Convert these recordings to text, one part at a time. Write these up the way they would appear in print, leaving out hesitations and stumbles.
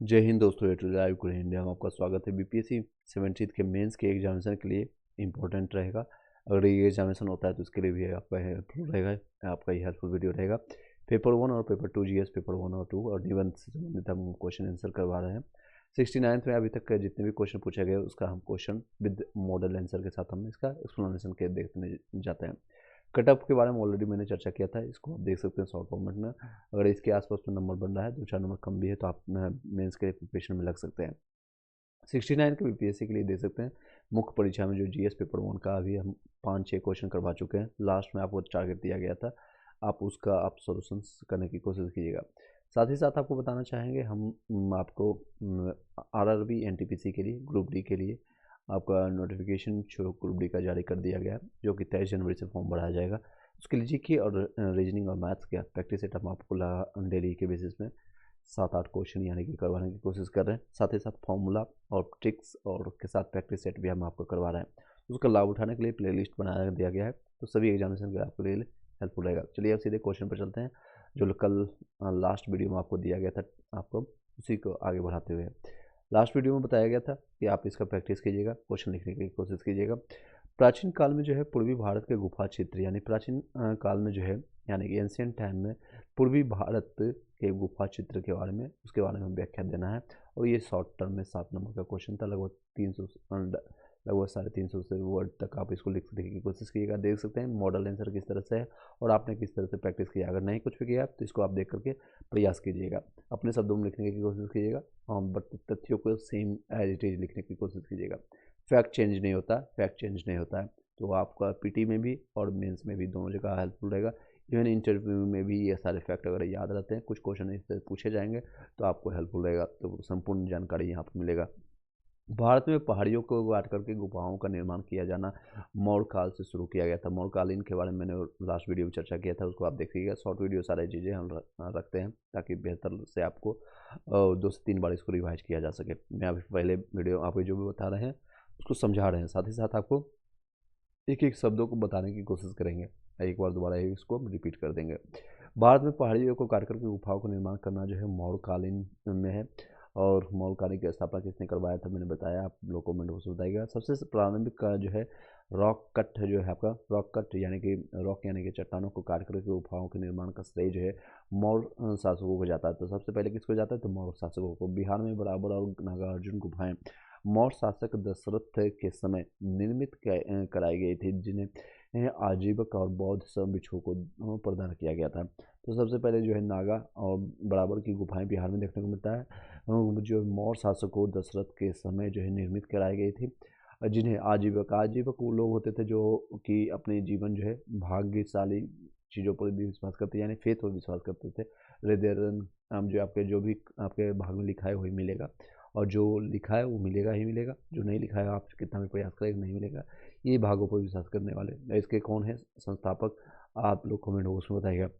जय हिंद दोस्तों, ये टू लाइव गुड इंडिया में आपका स्वागत है। बीपीएससी 17th के मेंस के एग्जामिनेशन के लिए इंपॉर्टेंट रहेगा। अगर ये एग्जामिनेशन होता है तो उसके लिए भी आपका हेल्पफुल रहेगा, आपका ये हेल्पफुल वीडियो रहेगा। पेपर 1 और पेपर 2 जीएस पेपर 1 और 2 और निबंध से संबंधित हम क्वेश्चन आंसर करवा रहे हैं। 69th में अभी तक के जितने भी क्वेश्चन पूछे गए उसका हम क्वेश्चन विद मॉडल आंसर के साथ हम इसका एक्सप्लेनेशन के देखने जाते हैं। कट ऑफ के बारे में ऑलरेडी मैंने चर्चा किया था, इसको आप देख सकते हैं शॉर्ट फॉर्मेट में। अगर इसके आसपास में नंबर बन रहा है, 2-4 नंबर कम भी है, तो आप मेंस के प्रिपरेशन में लग सकते हैं। 69 के बीपीएससी के लिए दे सकते हैं। मुख्य परीक्षा में जो जीएस पेपर 1 का अभी हम 5-6 क्वेश्चन करवा चुके हैं। लास्ट में आपको टारगेट दिया गया था, आप उसका सॉल्यूशंस करने की कोशिश कीजिएगा। साथ ही साथ आपको बताना चाहेंगे हम आपको आरआरबी एनटीपीसी के लिए, ग्रुप डी के लिए आपका नोटिफिकेशन जो ग्रुप डी का जारी कर दिया गया है, जो कि 23 जनवरी से फॉर्म भराया जाएगा। उसके लिए जीके और रीजनिंग और मैथ्स का प्रैक्टिस सेट हम आपको डेली के बेसिस में 7-8 क्वेश्चन यानी कि करवाने की कोशिश कर रहे हैं। साथ ही साथ फॉर्मूला और ट्रिक्स और के साथ प्रैक्टिस सेट भी हम आपको करवा रहे हैं। उसका लाभ उठाने के लिए प्ले लिस्ट बनाया दिया गया है, तो सभी एग्जामिनेशन के आपके लिए हेल्पफुल रहेगा। चलिए अब सीधे क्वेश्चन पर चलते हैं, जो कल लास्ट वीडियो में आपको दिया गया था, आपको उसी को आगे बढ़ाते हुए। लास्ट वीडियो में बताया गया था कि आप इसका प्रैक्टिस कीजिएगा, क्वेश्चन लिखने की कोशिश कीजिएगा। प्राचीन काल में जो है पूर्वी भारत के गुफा क्षेत्र यानी प्राचीन काल में जो है यानी कि एंशियंट टाइम में पूर्वी भारत के गुफा चित्र के बारे में, उसके बारे में व्याख्या देना है। और ये शॉर्ट टर्म में 7 नंबर का क्वेश्चन था। लगभग 350 से वर्ड तक आप इसको लिखने की कोशिश कीजिएगा। देख सकते हैं मॉडल आंसर किस तरह से है और आपने किस तरह से प्रैक्टिस किया। अगर नहीं कुछ भी किया तो इसको आप देख करके प्रयास कीजिएगा, अपने शब्दों में लिखने की कोशिश कीजिएगा, बट तथ्यों को सेम एज इट इज लिखने की कोशिश कीजिएगा। फैक्ट चेंज नहीं होता, फैक्ट चेंज नहीं होता है। तो आपका पीटी में भी और मेंस में भी दोनों जगह हेल्पफुल रहेगा। इवन इंटरव्यू में भी ये सारे फैक्ट अगर याद रहते हैं, कुछ क्वेश्चन इस तरह पूछे जाएंगे तो आपको हेल्पफुल रहेगा, तो संपूर्ण जानकारी यहाँ पर मिलेगा। भारत में पहाड़ियों को काट करके गुफाओं का निर्माण किया जाना मौर्य काल से शुरू किया गया था। मौर्य कालीन के बारे में मैंने लास्ट वीडियो में चर्चा किया था, उसको आप देखिएगा। शॉर्ट वीडियो सारी चीज़ें हम रखते हैं ताकि बेहतर से आपको 2 से 3 बार इसको रिवाइज किया जा सके। मैं अभी पहले वीडियो आपको जो भी बता रहे हैं उसको समझा रहे हैं, साथ ही साथ आपको एक एक शब्दों को बताने की कोशिश करेंगे। एक बार दोबारा इसको रिपीट कर देंगे। भारत में पहाड़ियों को काट करके गुफाओं का निर्माण करना जो है मौर्य कालीन में है। और मौर्य कालीन की स्थापना किसने करवाया था मैंने बताया, आप लोग कमेंट बॉक्स में बताइएगा। सबसे प्रारंभिक का जो है रॉक कट जो है आपका, रॉक कट यानी कि रॉक यानी कि चट्टानों को काट करके गुफाओं के निर्माण का श्रेय जो है मौर्य शासकों को जाता है। तो सबसे पहले किसको जाता है, तो मौर्य शासकों को। बिहार में बराबर और नागार्जुन गुफाएं मौर्य शासक दशरथ के समय निर्मित कराई गई थी, जिन्हें आजीवक और बौद्ध सब भिक्षुओं को प्रदान किया गया था। तो सबसे पहले जो है नागा और बराबर की गुफाएं बिहार में देखने को मिलता है, जो मौर्य शासकों दशरथ के समय जो है निर्मित कराई गई थी, जिन्हें आजीवक आजीवक वो लोग होते थे जो कि अपने जीवन जो है भाग्यशाली चीज़ों पर भी विश्वास करते, यानी फेथ पर विश्वास करते थे। रेदर जो आपके जो भी आपके भाग में लिखा है वही मिलेगा, और जो लिखा है वो मिलेगा ही मिलेगा, जो नहीं लिखा है आप कितना भी प्रयास करें नहीं मिलेगा। ये भागों पर विश्वास करने वाले इसके कौन है संस्थापक, आप लोग कमेंट बॉक्स में बताइएगा।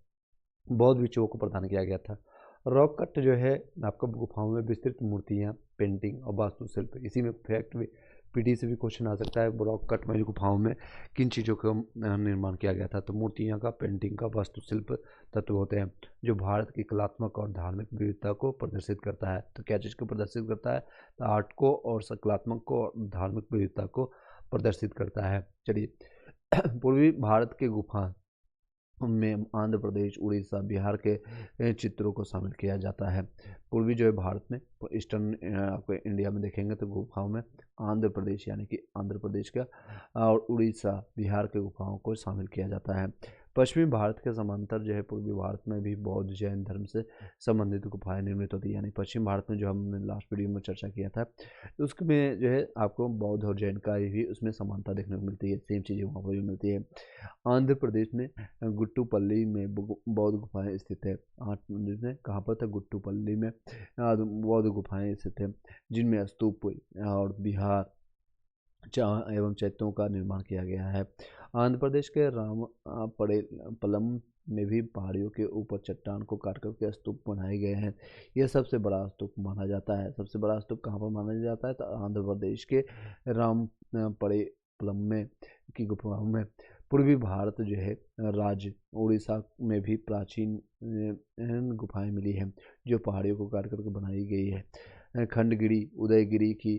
बौद्ध भिक्षुओं को प्रदान किया गया था। रॉक कट जो है आपका गुफाओं में विस्तृत मूर्तियाँ, पेंटिंग और वास्तुशिल्प। इसी में फैक्ट भी पीटी से भी क्वेश्चन आ सकता है, रॉक कट में गुफाओं में किन चीज़ों का निर्माण किया गया था। तो मूर्तियाँ का, पेंटिंग का, वास्तुशिल्प तत्व होते हैं जो भारत की कलात्मक और धार्मिक विविधता को प्रदर्शित करता है। तो क्या चीज़ को प्रदर्शित करता है, तो आर्ट को और कलात्मक को और धार्मिक विविधता को प्रदर्शित करता है। चलिए पूर्वी भारत के गुफा में आंध्र प्रदेश, उड़ीसा, बिहार के चित्रों को शामिल किया जाता है। पूर्वी जो है भारत में ईस्टर्न आपको इंडिया में देखेंगे तो गुफाओं में आंध्र प्रदेश यानी कि आंध्र प्रदेश का और उड़ीसा, बिहार के गुफाओं को शामिल किया जाता है। पश्चिमी भारत के समांतर जो है पूर्वी भारत में भी बौद्ध जैन धर्म से संबंधित गुफाएं निर्मित होती है। यानी पश्चिम भारत में जो हमने लास्ट वीडियो में चर्चा किया था, तो उसमें जो है आपको बौद्ध और जैन का भी उसमें समानता देखने को मिलती है, सेम चीज़ें वहाँ पर भी मिलती है। आंध्र प्रदेश में गुट्टुपल्ली में बौद्ध गुफाएं स्थित है। आंध्र प्रदेश में कहाँ पर था, गुट्टुपल्ली में बौद्ध गुफाएं स्थित है, जिनमें स्तूप और बिहार एवं चैत्यों का निर्माण किया गया है। आंध्र प्रदेश के पड़े पलम में भी पहाड़ियों के ऊपर चट्टान को काट करके स्तूप बनाए गए हैं। यह सबसे बड़ा स्तूप माना जाता है। सबसे बड़ा स्तूप कहाँ पर माना जाता है, तो आंध्र प्रदेश के राम पड़े पलम में की गुफाओं में। पूर्वी भारत जो है राज्य उड़ीसा में भी प्राचीन गुफाएं मिली हैं जो पहाड़ियों को काट करके बनाई गई है। खंडगिरी उदयगिरी की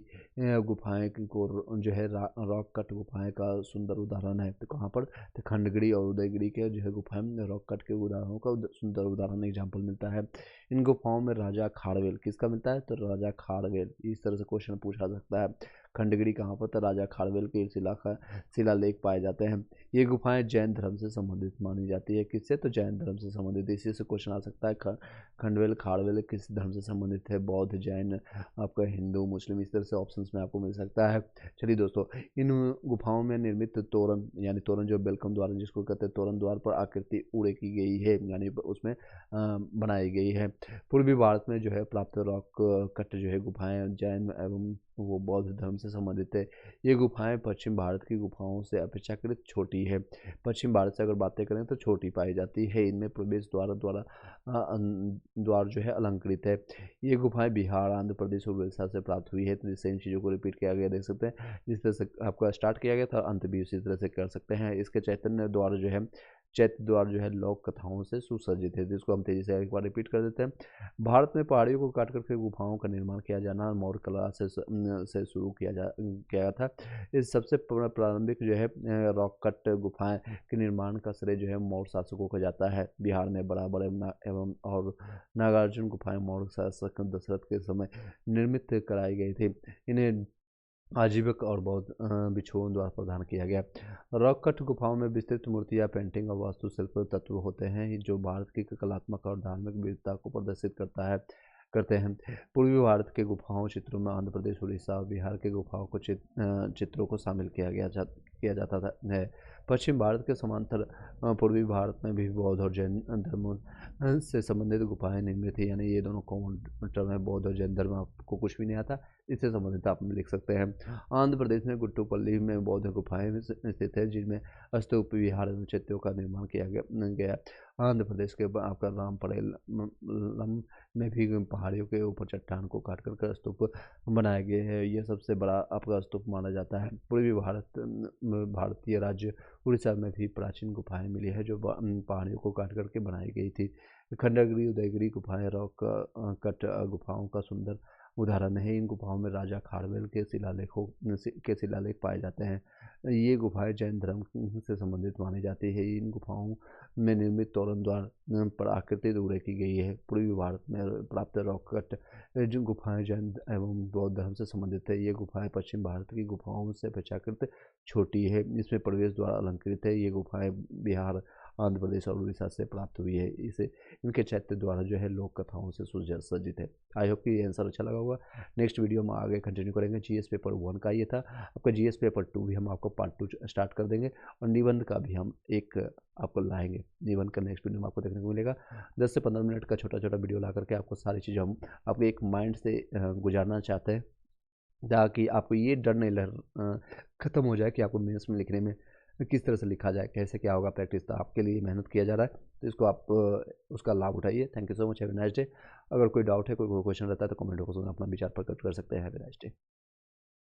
गुफाएं को जो है रॉक कट गुफाएं का सुंदर उदाहरण है। तो कहाँ पर, तो खंडगिरी और उदयगिरी के जो है गुफाएं रॉक कट के उदाहरणों का सुंदर उदाहरण एग्जाम्पल मिलता है। इन गुफाओं में राजा खाड़वेल किसका मिलता है, तो राजा खाड़वेल, इस तरह से क्वेश्चन पूछा सकता है। खंडगिरी कहाँ पर, तो राजा खाड़वेल के शिलालेख पाए जाते हैं। ये गुफाएं जैन धर्म से संबंधित मानी जाती है। किससे, तो जैन धर्म से संबंधित। इसी से क्वेश्चन आ सकता है खंडवेल खाड़वेल किस धर्म से संबंधित है, बौद्ध, जैन, आपका हिंदू, मुस्लिम, इस तरह से ऑप्शंस में आपको मिल सकता है। चलिए दोस्तों, इन गुफाओं में निर्मित तोरण यानी तोरण जो वेलकम द्वार जिसको कहते हैं, तोरण द्वार पर आकृति उड़े की गई है यानी उसमें बनाई गई है। पूर्वी भारत में जो है प्राप्त रॉक कट जो है गुफाएं जैन एवं वो बौद्ध धर्म से संबंधित है। ये गुफाएं पश्चिम भारत की गुफाओं से अपेक्षाकृत छोटी है। पश्चिम भारत से अगर बातें करें तो छोटी पाई जाती है। इनमें प्रवेश द्वार जो है अलंकृत है। ये गुफाएं बिहार, आंध्र प्रदेश और उड़ीसा से प्राप्त हुई है। तो जिससे इन चीज़ों को रिपीट किया गया देख सकते हैं। जिस तरह से आपका स्टार्ट किया गया था अंत भी उसी तरह से कर सकते हैं। इसके चैत्य द्वार जो है लोक कथाओं से सुसज्जित है, जिसको हम तेजी से एक बार रिपीट कर देते हैं। भारत में पहाड़ियों को काट करके गुफाओं का निर्माण किया जाना मौर्य कला से शुरू किया था। इस सबसे प्रारंभिक जो है रॉक कट गुफाएं के निर्माण का श्रेय जो है मौर्य शासकों को जाता है। बिहार में बड़े एवं और नागार्जुन गुफाएं मौर्य शासक दशरथ के समय निर्मित कराई गई थी। इन्हें आजीविक और बौद्ध भिक्षुओं द्वारा प्रदान किया गया। रॉक कट गुफाओं में विस्तृत मूर्तियाँ, पेंटिंग और वास्तुशिल्प तत्व होते हैं जो भारत की कलात्मक और धार्मिक विविधता को प्रदर्शित करते हैं। पूर्वी भारत के गुफाओं चित्रों में आंध्र प्रदेश, उड़ीसा और बिहार के गुफाओं को चित्रों को शामिल किया जाता है। पश्चिम भारत के समांतर पूर्वी भारत में भी बौद्ध और जैन धर्मों से संबंधित गुफाएं निर्मित थी। यानी ये दोनों कॉमन टर्म है, बौद्ध और जैन धर्म। आपको कुछ भी नहीं आता इससे संबंधित आप लिख सकते हैं। आंध्र प्रदेश में गुट्टुपल्ली में बौद्ध गुफाएं स्थित है जिनमें स्तूप, विहार एवं चैत्यों का निर्माण किया गया। आंध्र प्रदेश के आपका रामपरेलम में भी पहाड़ियों के ऊपर चट्टान को काट कर स्तूप बनाए गए हैं। यह सबसे बड़ा आपका स्तूप माना जाता है। पूर्वी भारतीय राज्य उड़ीसा में भी प्राचीन गुफाएं मिली है जो पहाड़ियों को काट करके बनाई गई थी। खंडगिरी उदयगिरी गुफाएं रॉक कट गुफाओं का सुंदर उदाहरण है। इन गुफाओं में राजा खाड़वेल के शिलालेख पाए जाते हैं। ये गुफाएं जैन धर्म से संबंधित मानी जाती है। इन गुफाओं में निर्मित तोरण द्वार पर आकृति उड़े की गई है। पूर्वी भारत में प्राप्त रॉक कट जो गुफाएं जैन एवं बौद्ध धर्म से संबंधित है। ये गुफाएं पश्चिम भारत की गुफाओं से अपेक्षाकृत छोटी है। इसमें प्रवेश द्वार अलंकृत है। ये गुफाएं बिहार, आंध्र प्रदेश और उड़ीसा से प्राप्त हुई है। इसे इनके चैत्य द्वारा जो है लोक कथाओं से सुसज्जित है। आई होप कि ये आंसर अच्छा लगा होगा। नेक्स्ट वीडियो में आगे कंटिन्यू करेंगे। जीएस पेपर 1 का ये था। आपका जीएस पेपर 2 भी हम आपको पार्ट 2 स्टार्ट कर देंगे और निबंध का भी हम एक आपको लाएंगे। निबंध का नेक्स्ट वीडियो में आपको देखने को मिलेगा। 10 से 15 मिनट का छोटा छोटा वीडियो ला करके आपको सारी चीज़ें हम आपको एक माइंड से गुजारना चाहते हैं ताकि आपको ये डर नहीं खत्म हो जाए कि आपको मेंस में लिखने में किस तरह से लिखा जाए, कैसे क्या होगा। प्रैक्टिस तो आपके लिए मेहनत किया जा रहा है, तो इसको आप उसका लाभ उठाइए। Thank you so much, have a nice day. अगर कोई डाउट है, कोई क्वेश्चन रहता है तो कमेंट बॉक्स में अपना विचार प्रकट कर सकते हैं। Have a nice day.